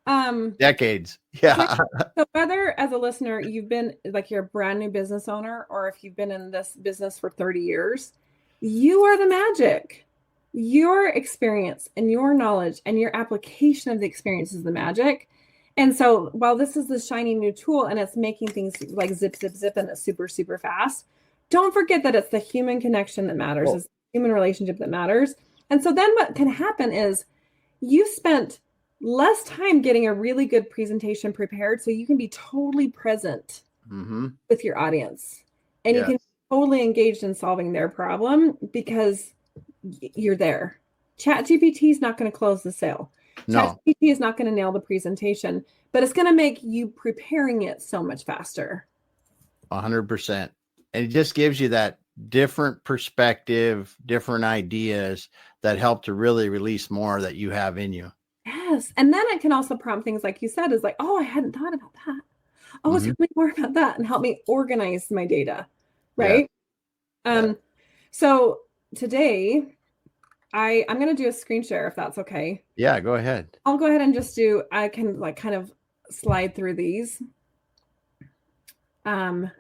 Decades. Yeah. So whether as a listener, you've been like, you're a brand new business owner, or if you've been in this business for 30 years, you are the magic. Your experience and your knowledge and your application of the experience is the magic. And so while this is the shiny new tool and it's making things like zip, zip, zip, and it's super, super fast, don't forget that it's the human connection that matters. It's the human relationship that matters. And so then what can happen is you spent less time getting a really good presentation prepared, so you can be totally present with your audience, and you can be totally engaged in solving their problem because you're there. ChatGPT is not going to close the sale. No. ChatGPT is not going to nail the presentation, but it's going to make you preparing it so much faster. 100%. And it just gives you that different perspective, different ideas that help to really release more that you have in you. Yes. And then it can also prompt things like you said, is like, oh, I hadn't thought about that. Oh, tell me more about that, and help me organize my data. Right. Yeah. So today I'm going to do a screen share if that's okay. Yeah, go ahead. I'll go ahead and I can like kind of slide through these. I'm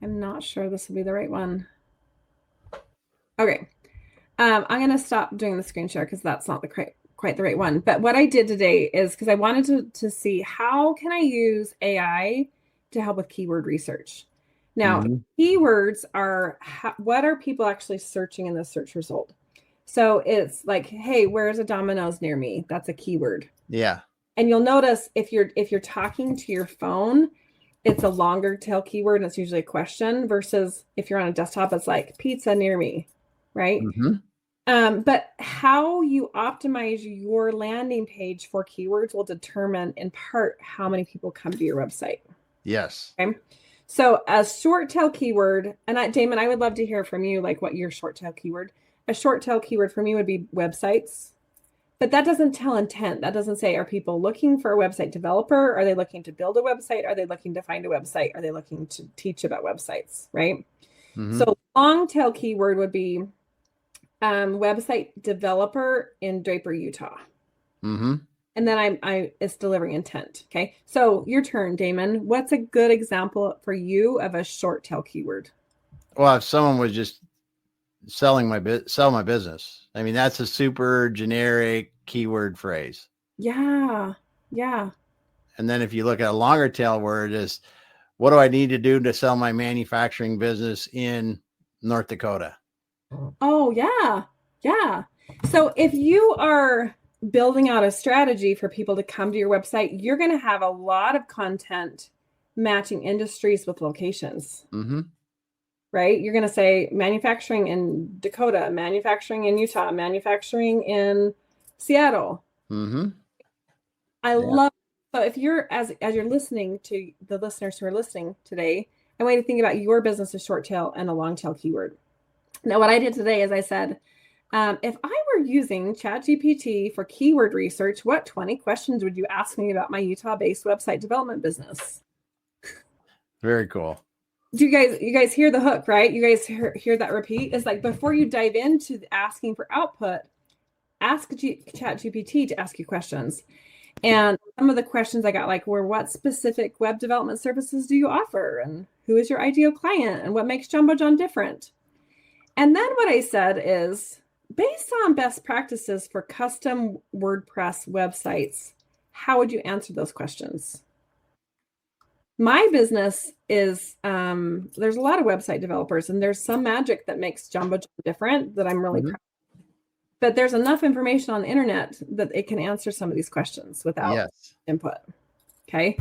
not sure this will be the right one. Okay. I'm going to stop doing the screen share because that's not quite the right one. But what I did today is because I wanted to see how can I use AI to help with keyword research. Now, keywords are what are people actually searching in the search result? So it's like, hey, where's a Domino's near me? That's a keyword. Yeah. And you'll notice if you're talking to your phone, it's a longer tail keyword and it's usually a question versus if you're on a desktop, it's like pizza near me, right? But how you optimize your landing page for keywords will determine in part how many people come to your website. Yes. Okay. So a short tail keyword, and Damon, I would love to hear from you, like what your short tail keyword. A short tail keyword for me would be websites, but that doesn't tell intent. That doesn't say, are people looking for a website developer? Are they looking to build a website? Are they looking to find a website? Are they looking to teach about websites, right? So long tail keyword would be website developer in Draper, Utah. And then it's delivering intent. Okay. So your turn, Damon. What's a good example for you of a short tail keyword? Well, if someone was just sell my business, I mean, that's a super generic keyword phrase. Yeah. Yeah. And then if you look at a longer tail word is, what do I need to do to sell my manufacturing business in North Dakota? Oh, yeah. Yeah. So if you are building out a strategy for people to come to your website, you're going to have a lot of content matching industries with locations. Right? You're going to say manufacturing in Dakota, manufacturing in Utah, manufacturing in Seattle. I love. So if you're as you're listening to the listeners who are listening today, I want you to think about your business as short tail and a long tail keyword. Now, what I did today is I said, if I were using ChatGPT for keyword research, what 20 questions would you ask me about my Utah-based website development business? Very cool. Do you guys hear the hook, right? You guys hear that repeat? It's like before you dive into asking for output, ask ChatGPT to ask you questions. And some of the questions I got were, what specific web development services do you offer? And who is your ideal client? And what makes Jumbo John different? And then what I said is, based on best practices for custom WordPress websites, how would you answer those questions? My business is, there's a lot of website developers, and there's some magic that makes Jumbo John different that I'm really proud of. But there's enough information on the internet that it can answer some of these questions without input. Okay.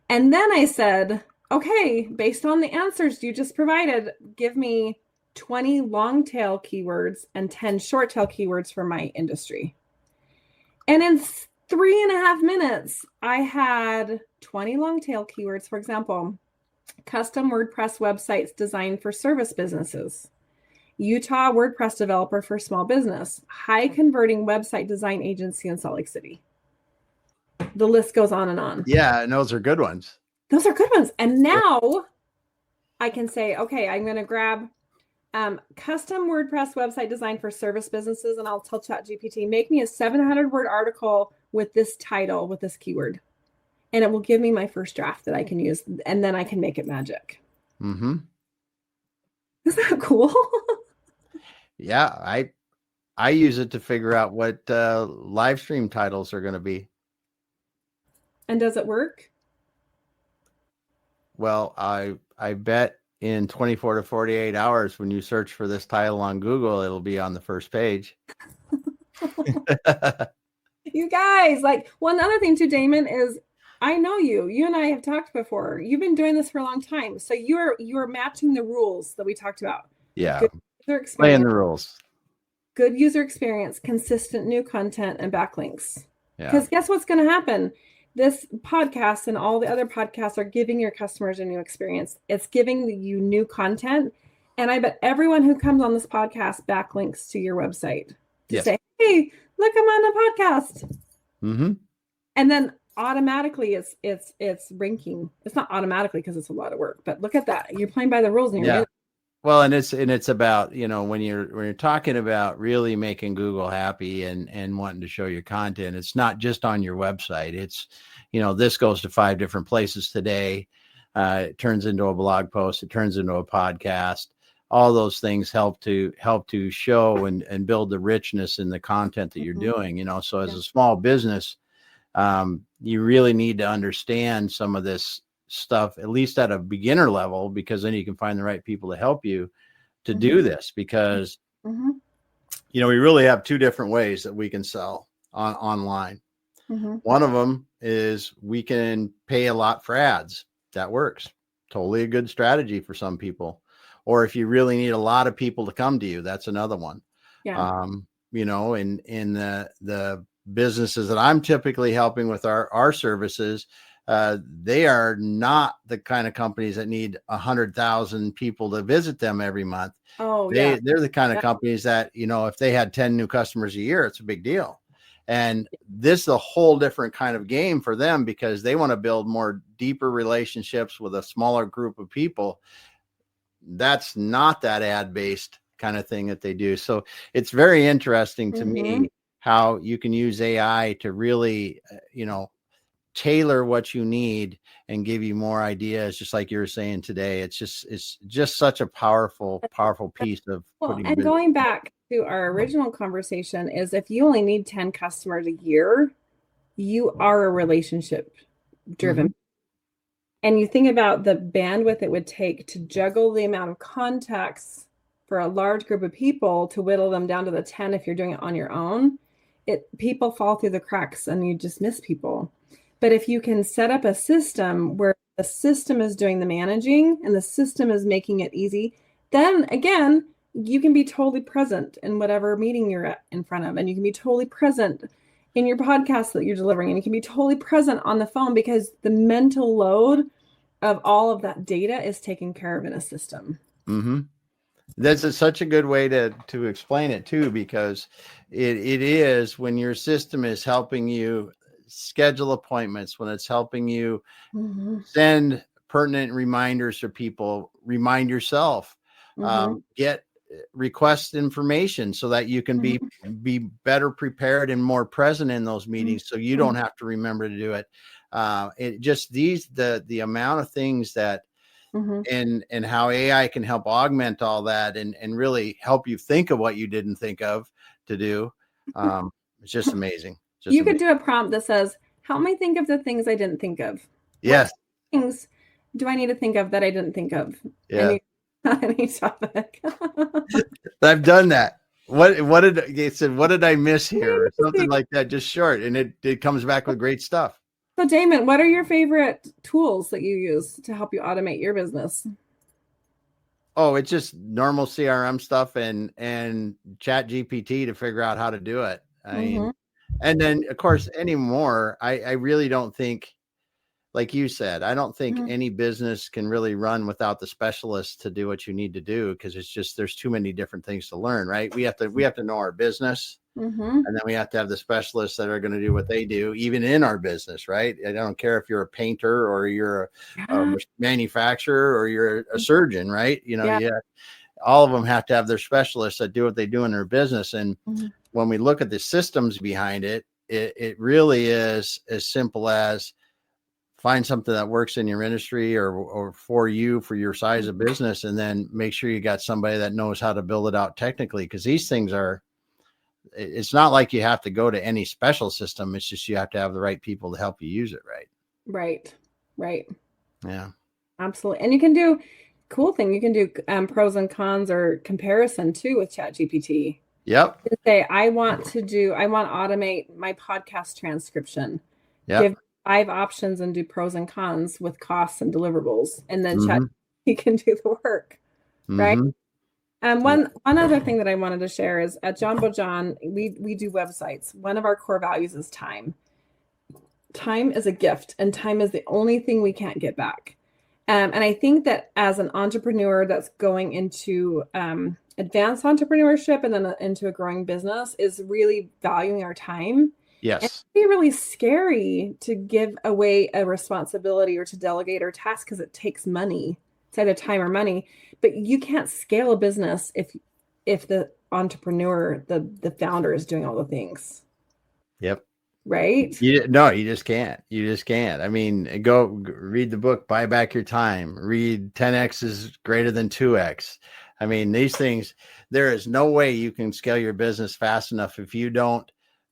And then I said, okay, based on the answers you just provided, give me 20 long tail keywords and 10 short tail keywords for my industry. And in 3.5 minutes, I had 20 long tail keywords. For example, custom WordPress websites designed for service businesses, Utah WordPress developer for small business, high converting website design agency in Salt Lake City. The list goes on and on. Yeah, and those are good ones. Those are good ones. And now I can say, okay, I'm going to grab custom WordPress website design for service businesses, and I'll tell ChatGPT, make me a 700-word article with this title, with this keyword. And it will give me my first draft that I can use, and then I can make it magic. Isn't that cool? Yeah, I use it to figure out what live stream titles are going to be. And does it work? Well, I bet in 24 to 48 hours, when you search for this title on Google, it'll be on the first page. You guys, one other thing too, Damon, is I know you and I have talked before. You've been doing this for a long time. So you're matching the rules that we talked about. Yeah. Good user experience, playing the rules. Good user experience, consistent new content, and backlinks. Yeah. Because guess what's going to happen? This podcast and all the other podcasts are giving your customers a new experience. It's giving you new content. And I bet everyone who comes on this podcast backlinks to your website to say, hey, look, I'm on the podcast. And then automatically it's ranking. It's not automatically because it's a lot of work, but look at that. You're playing by the rules and you're Well, and it's about, when you're talking about really making Google happy and wanting to show your content, it's not just on your website. It's, this goes to 5 different places today. It turns into a blog post. It turns into a podcast. All those things help to show and build the richness in the content that you're doing. So as a small business, you really need to understand some of this stuff, at least at a beginner level, because then you can find the right people to help you to do this, because we really have 2 different ways that we can sell online. One of them is we can pay a lot for ads. That works. Totally a good strategy for some people. Or if you really need a lot of people to come to you, that's another one. In the businesses that I'm typically helping with our services, they are not the kind of companies that need 100,000 people to visit them every month. They're the kind of companies that, if they had 10 new customers a year, it's a big deal. And this is a whole different kind of game for them, because they want to build more deeper relationships with a smaller group of people. That's not that ad-based kind of thing that they do. So it's very interesting to me how you can use AI to really, tailor what you need and give you more ideas, just like you were saying today. It's just such a powerful piece of putting. And going back to our original conversation, is if you only need 10 customers a year, you are a relationship driven. And you think about the bandwidth it would take to juggle the amount of contacts for a large group of people to whittle them down to the 10 if you're doing it on your own. People fall through the cracks and you just miss people. But if you can set up a system where the system is doing the managing and the system is making it easy, then again, you can be totally present in whatever meeting you're in front of, and you can be totally present in your podcast that you're delivering, and you can be totally present on the phone, because the mental load of all of that data is taken care of in a system. That's such a good way to explain it too, because it is when your system is helping you schedule appointments, when it's helping you send pertinent reminders to people, remind yourself, get request information so that you can be better prepared and more present in those meetings, so you don't have to remember to do it. It just the amount of things that and how AI can help augment all that and really help you think of what you didn't think of to do. It's just amazing. You could do a prompt that says, help me think of the things I didn't think of. Yes. What things do I need to think of that I didn't think of? Yeah. Any topic. I've done that. What did I miss here? Or something like that, just short. And it comes back with great stuff. So Damon, what are your favorite tools that you use to help you automate your business? Oh, it's just normal CRM stuff and Chat GPT to figure out how to do it. I mean, and then of course anymore, I really don't think, like you said, I don't think any business can really run without the specialists to do what you need to do, because it's just, there's too many different things to learn, right? We have to know our business, and then we have to have the specialists that are going to do what they do, even in our business, right? I don't care if you're a painter or you're a manufacturer or you're a surgeon, right? All of them have to have their specialists that do what they do in their business. And when we look at the systems behind it, it really is as simple as find something that works in your industry or for your size of business, and then make sure you got somebody that knows how to build it out technically. Because these things it's not like you have to go to any special system. It's just you have to have the right people to help you use it right. Right. Yeah, absolutely. And you can do you can do pros and cons or comparison too with ChatGPT. Yep. You say, I want to automate my podcast transcription. Yep. Give 5 options and do pros and cons with costs and deliverables, and then ChatGPT can do the work, right? One other thing that I wanted to share is at Jumbo John, we do websites. One of our core values is time. Time is a gift, and time is the only thing we can't get back. And I think that as an entrepreneur that's going into advanced entrepreneurship and then into a growing business, is really valuing our time. Yes. It'd be really scary to give away a responsibility or to delegate or task because it takes money. It's either time or money. But you can't scale a business if the entrepreneur, the founder is doing all the things. Yep. Right? No, you just can't. You just can't. I mean, go read the book, Buy Back Your Time. Read 10X is greater than 2X. I mean, these things, there is no way you can scale your business fast enough if you don't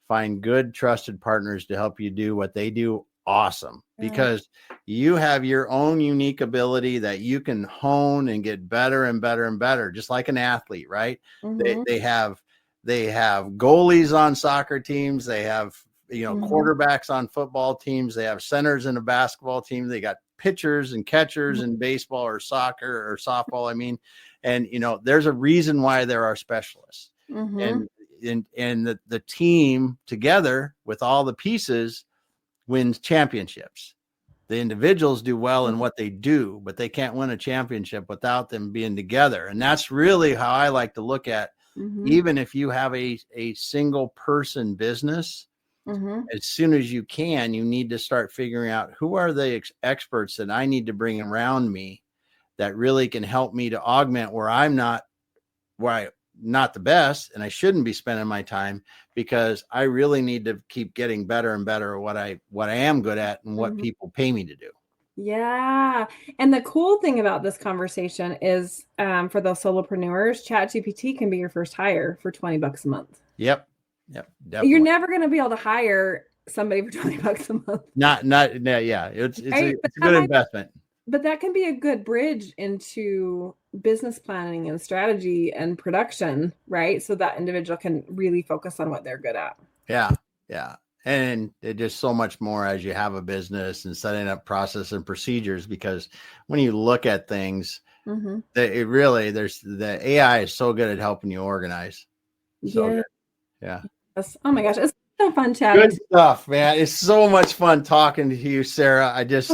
find good, trusted partners to help you do what they do awesome, because you have your own unique ability that you can hone and get better and better and better, just like an athlete, right? Mhm. They have goalies on soccer teams. They have quarterbacks on football teams. They have centers in a basketball team. They got pitchers and catchers in baseball or soccer or softball. I mean, and there's a reason why there are specialists. Mhm. And the team together with all the pieces wins championships. The individuals do well in what they do, but they can't win a championship without them being together. And that's really how I like to look at, even if you have a single person business, as soon as you can, you need to start figuring out who are the experts that I need to bring around me that really can help me to augment where I'm not the best, and I shouldn't be spending my time, because I really need to keep getting better and better at what I am good at and what people pay me to do. Yeah. And the cool thing about this conversation is for those solopreneurs, ChatGPT can be your first hire for $20 a month. Yep. Definitely. You're never going to be able to hire somebody for $20 a month. Yeah. It's a good investment. But that can be a good bridge into business planning and strategy and production, right? So that individual can really focus on what they're good at. Yeah. And it just so much more as you have a business and setting up process and procedures, because when you look at things, the AI is so good at helping you organize. So good. Yeah. Yes. Oh my gosh. It's so fun chatting. Good stuff, man. It's so much fun talking to you, Sarah. I just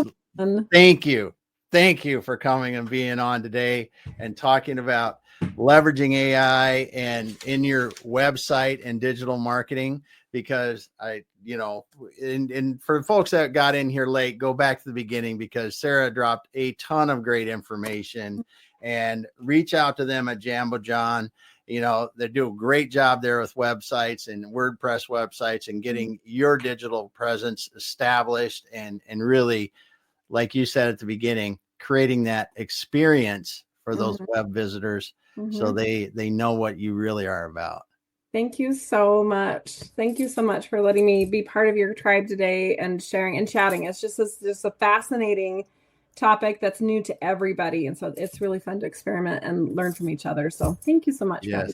thank you. Thank you for coming and being on today and talking about leveraging AI and in your website and digital marketing, because and for folks that got in here late, go back to the beginning, because Sarah dropped a ton of great information, and reach out to them at Jambo John. They do a great job there with websites and WordPress websites and getting your digital presence established and really, like you said at the beginning, creating that experience for those web visitors so they know what you really are about. Thank you so much. Thank you so much for letting me be part of your tribe today and sharing and chatting. It's just a fascinating topic that's new to everybody. And so it's really fun to experiment and learn from each other. So thank you so much. Yes.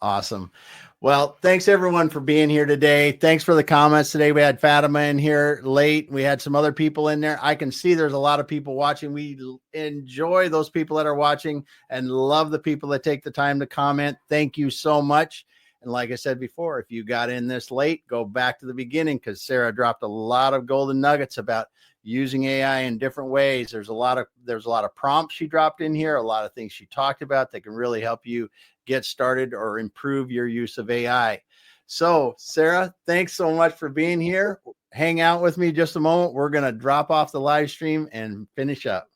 Awesome. Well, thanks everyone for being here today. Thanks for the comments today. We had Fatima in here late. We had some other people in there. I can see there's a lot of people watching. We enjoy those people that are watching and love the people that take the time to comment. Thank you so much. And like I said before, if you got in this late, go back to the beginning, because Sarah dropped a lot of golden nuggets about using AI in different ways. There's a lot of prompts she dropped in here, a lot of things she talked about that can really help you get started or improve your use of AI. So, Sarah, thanks so much for being here. Hang out with me just a moment. We're going to drop off the live stream and finish up.